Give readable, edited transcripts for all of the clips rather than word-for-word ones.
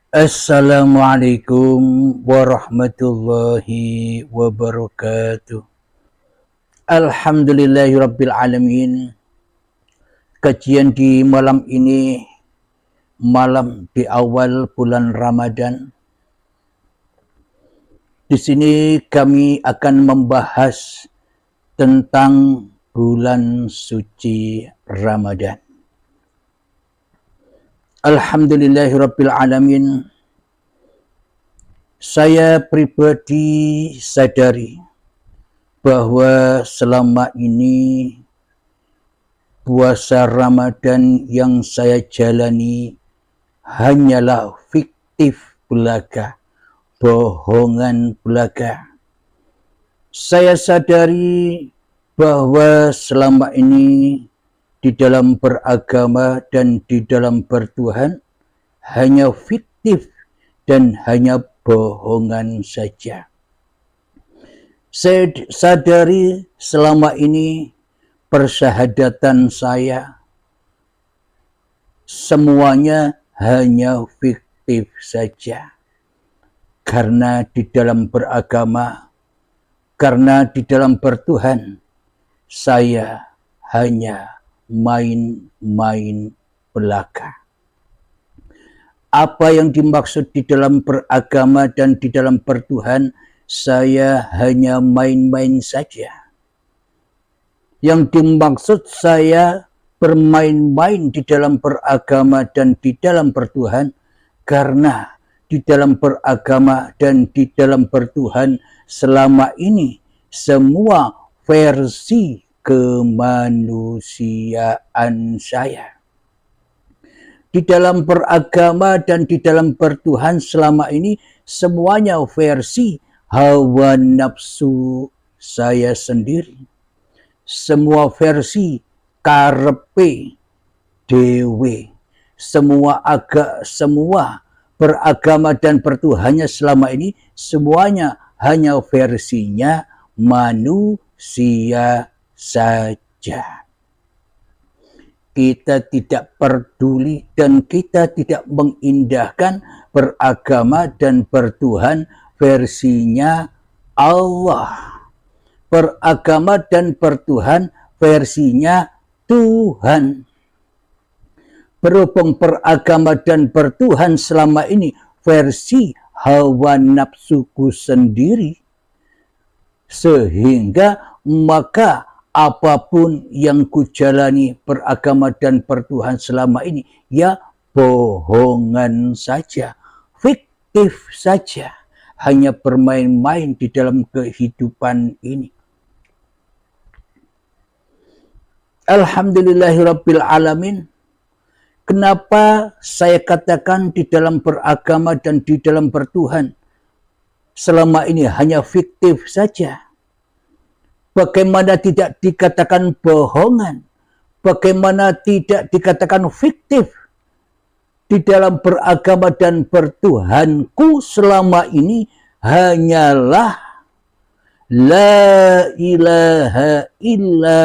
Assalamualaikum warahmatullahi wabarakatuh. Alhamdulillahirabbil alamin. Kajian di malam ini, malam di awal bulan Ramadan. Di sini kami akan membahas tentang bulan suci Ramadan. Alhamdulillahirabbil alamin. Saya pribadi sadari bahwa selama ini puasa Ramadan yang saya jalani hanyalah fiktif belaka, bohongan belaka. Saya sadari bahwa selama ini di dalam beragama dan di dalam bertuhan hanya fiktif dan hanya bohongan saja. Saya sadari selama ini persyahadatan saya semuanya hanya fiktif saja. Karena di dalam beragama, karena di dalam bertuhan, saya hanya main-main belaka. Apa yang dimaksud di dalam beragama dan di dalam bertuhan, saya hanya main-main saja. Yang dimaksud saya bermain-main di dalam beragama dan di dalam bertuhan, karena di dalam beragama dan di dalam bertuhan selama ini semua versi kemanusiaan saya. Di dalam beragama dan di dalam bertuhan selama ini semuanya versi hawa nafsu saya sendiri. Semua versi karepe dewe. Semua beragama dan bertuhannya selama ini semuanya hanya versinya manusia saja. Kita tidak peduli dan kita tidak mengindahkan beragama dan bertuhan versinya Allah. Beragama dan bertuhan versinya Tuhan. Berhubung beragama dan bertuhan selama ini versi hawa nafsuku sendiri, sehingga maka apapun yang kujalani beragama dan bertuhan selama ini, ya bohongan saja, fiktif saja, hanya bermain-main di dalam kehidupan ini. Alhamdulillahirabbil alamin. Kenapa saya katakan di dalam beragama dan di dalam bertuhan selama ini hanya fiktif saja? Bagaimana tidak dikatakan bohongan? Bagaimana tidak dikatakan fiktif? Di dalam beragama dan bertuhanku selama ini hanyalah la ilaha illa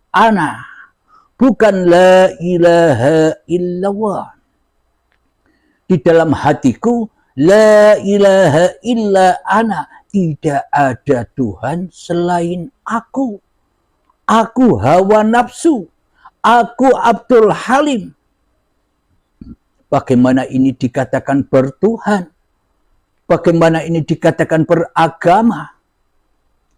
ana, bukan la ilaha illallah. Di dalam hatiku la ilaha illa ana, tidak ada Tuhan selain aku. Aku hawa nafsu. Aku Abdul Halim. Bagaimana ini dikatakan bertuhan? Bagaimana ini dikatakan beragama?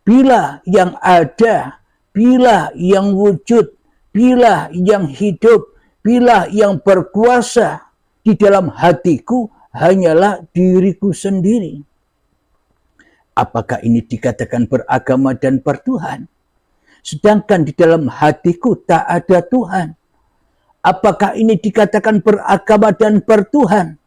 Bila yang ada, bila yang wujud, bila yang hidup, bila yang berkuasa di dalam hatiku hanyalah diriku sendiri. Apakah ini dikatakan beragama dan bertuhan? Sedangkan di dalam hatiku tak ada Tuhan. Apakah ini dikatakan beragama dan bertuhan?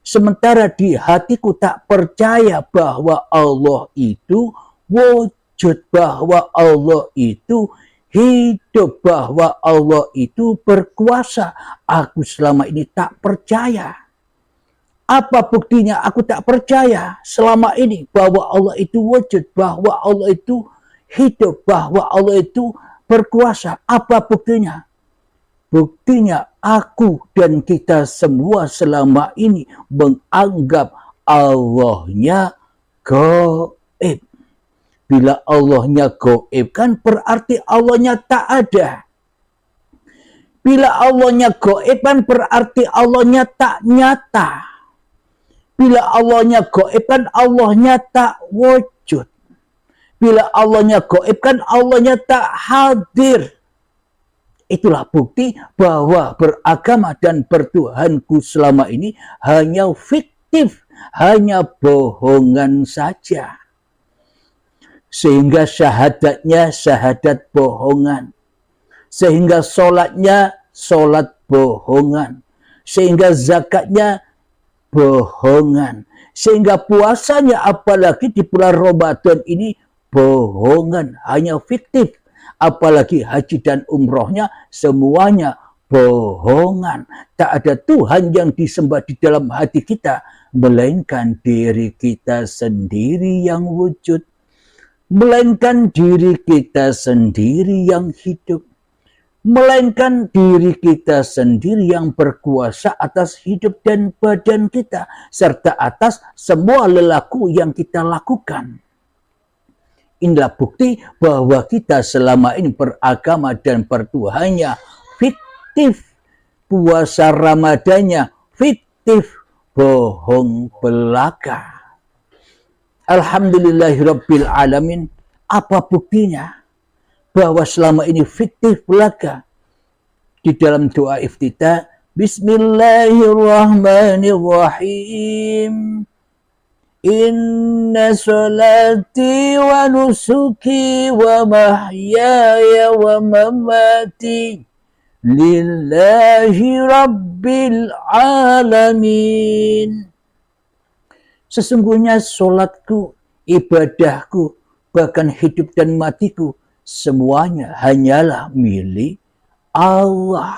Sementara di hatiku tak percaya bahwa Allah itu wujud, bahwa Allah itu hidup, bahwa Allah itu berkuasa. Aku selama ini tak percaya. Apa buktinya aku tak percaya selama ini bahwa Allah itu wujud, bahwa Allah itu hidup, bahwa Allah itu berkuasa? Apa buktinya? Buktinya aku dan kita semua selama ini menganggap Allahnya gaib. Bila Allahnya gaib kan berarti Allahnya tak ada. Bila Allahnya gaib kan berarti Allahnya tak nyata. Bila Allahnya gaib kan Allahnya tak wujud. Bila Allahnya gaib kan Allahnya tak hadir. Itulah bukti bahwa beragama dan bertuhanku selama ini hanya fiktif, hanya bohongan saja. Sehingga syahadatnya syahadat bohongan. Sehingga sholatnya sholat bohongan. Sehingga zakatnya bohongan. Sehingga puasanya apalagi di bulan Ramadan ini bohongan, hanya fiktif. Apalagi haji dan umrohnya semuanya bohongan. Tak ada Tuhan yang disembah di dalam hati kita, melainkan diri kita sendiri yang wujud. Melainkan diri kita sendiri yang hidup. Melainkan diri kita sendiri yang berkuasa atas hidup dan badan kita, serta atas semua lelaku yang kita lakukan. Inilah bukti bahwa kita selama ini beragama dan bertuhannya fiktif. Puasa Ramadannya fiktif, bohong belaka. Alhamdulillahirabbil alamin. Apa buktinya bahwa selama ini fiktif belaka? Di dalam doa iftitah, Bismillahirrahmanirrahim. Inna salati wa nusuki wa mahyaya wa mamati lillahi rabbil alamin. Sesungguhnya solatku, ibadahku, bahkan hidup dan matiku, semuanya hanyalah milik Allah.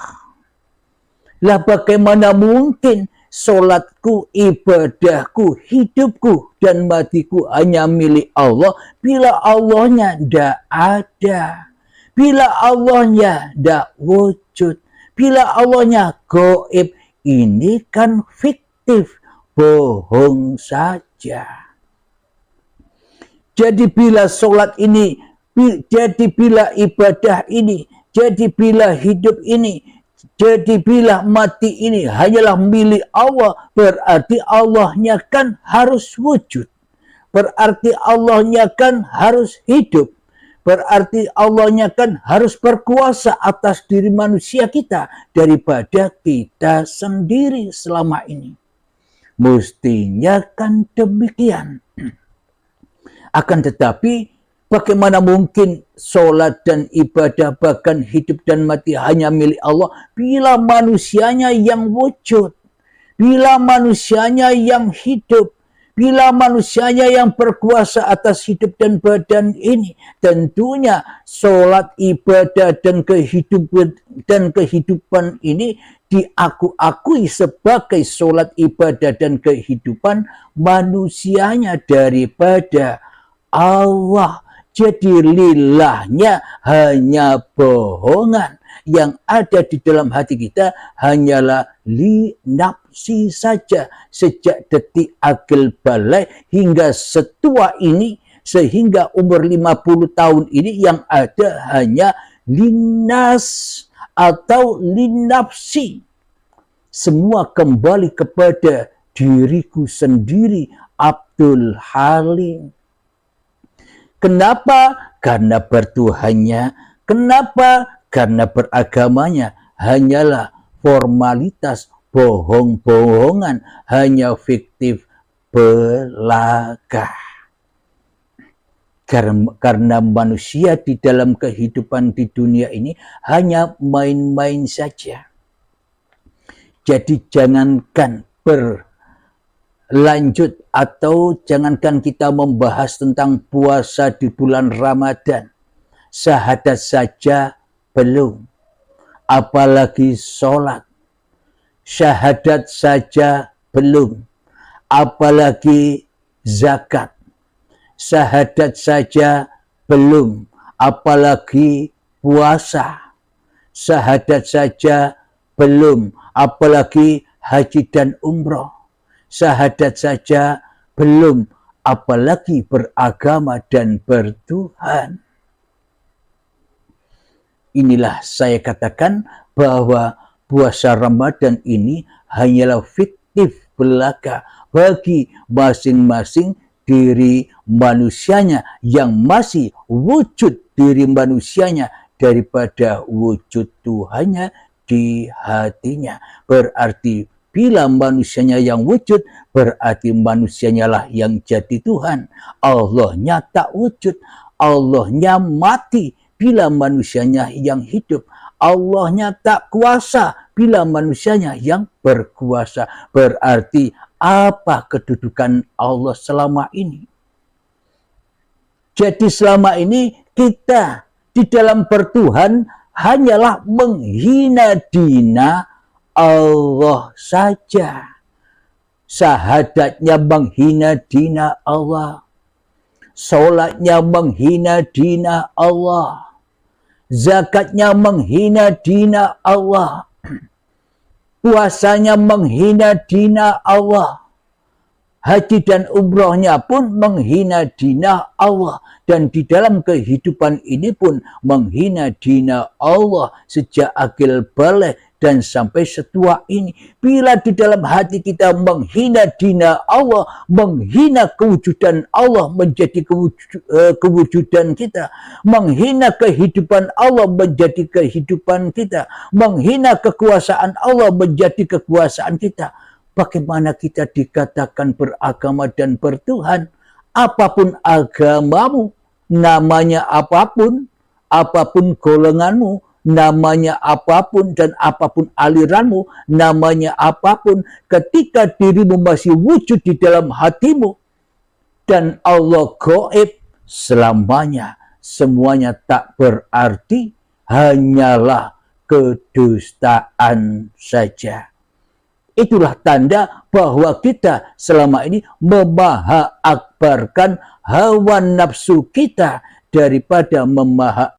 Lah bagaimana mungkin solatku, ibadahku, hidupku, dan matiku hanya milik Allah bila Allahnya tidak ada. Bila Allahnya tidak wujud. Bila Allahnya gaib. Ini kan fiktif, bohong saja. Jadi bila solat ini, jadi bila ibadah ini, jadi bila hidup ini, jadi bila mati ini hanyalah milik Allah, berarti Allahnya kan harus wujud. Berarti Allahnya kan harus hidup. Berarti Allahnya kan harus berkuasa atas diri manusia kita daripada kita sendiri selama ini. Mestinya kan demikian. Akan tetapi bagaimana mungkin sholat dan ibadah bahkan hidup dan mati hanya milik Allah bila manusianya yang wujud, bila manusianya yang hidup, bila manusianya yang berkuasa atas hidup dan badan ini. Tentunya sholat, ibadah dan kehidupan ini diakui sebagai sholat, ibadah dan kehidupan manusianya daripada Allah. Jadi lillahnya hanya bohongan. Yang ada di dalam hati kita hanyalah li nafsi saja. Sejak detik akil balai hingga setua ini, sehingga umur 50 tahun ini yang ada hanya linas atau linafsi. Semua kembali kepada diriku sendiri, Abdul Halim. Kenapa? Karena bertuhannya. Kenapa? Karena beragamanya hanyalah formalitas, bohong-bohongan, hanya fiktif belaka. Karena manusia di dalam kehidupan di dunia ini hanya main-main saja. Jadi jangankan berlanjut atau jangankan kita membahas tentang puasa di bulan Ramadan, syahadat saja belum, apalagi sholat. Syahadat saja belum, apalagi zakat. Syahadat saja belum, apalagi puasa. Syahadat saja belum, apalagi haji dan umroh. Syahadat saja belum, apalagi beragama dan bertuhan. Inilah saya katakan bahwa puasa Ramadan ini hanyalah fiktif belaka bagi masing-masing diri manusianya yang masih wujud diri manusianya daripada wujud Tuhannya di hatinya. Berarti bila manusianya yang wujud, berarti manusianya lah yang jadi Tuhan. Allahnya tak wujud, Allahnya mati bila manusianya yang hidup. Allahnya tak kuasa bila manusianya yang berkuasa. Berarti apa kedudukan Allah selama ini? Jadi selama ini kita di dalam bertuhan hanyalah menghina dina Allah saja. Syahadatnya menghina dina Allah. Salatnya menghina dina Allah. Zakatnya menghina dina Allah. Puasanya menghina dina Allah. Haji dan umrohnya pun menghina dina Allah. Dan di dalam kehidupan ini pun menghina dina Allah sejak akil balik dan sampai setua ini. Bila di dalam hati kita menghina dina Allah, menghina kewujudan Allah menjadi kewujudan kita, menghina kehidupan Allah menjadi kehidupan kita, menghina kekuasaan Allah menjadi kekuasaan kita, bagaimana kita dikatakan beragama dan bertuhan? Apapun agamamu, namanya apapun, apapun golonganmu, namanya apapun, dan apapun aliranmu, namanya apapun, ketika dirimu masih wujud di dalam hatimu, dan Allah gaib selamanya, semuanya tak berarti, hanyalah kedustaan saja. Itulah tanda bahwa kita selama ini memaha akbarkan hawa nafsu kita daripada memaha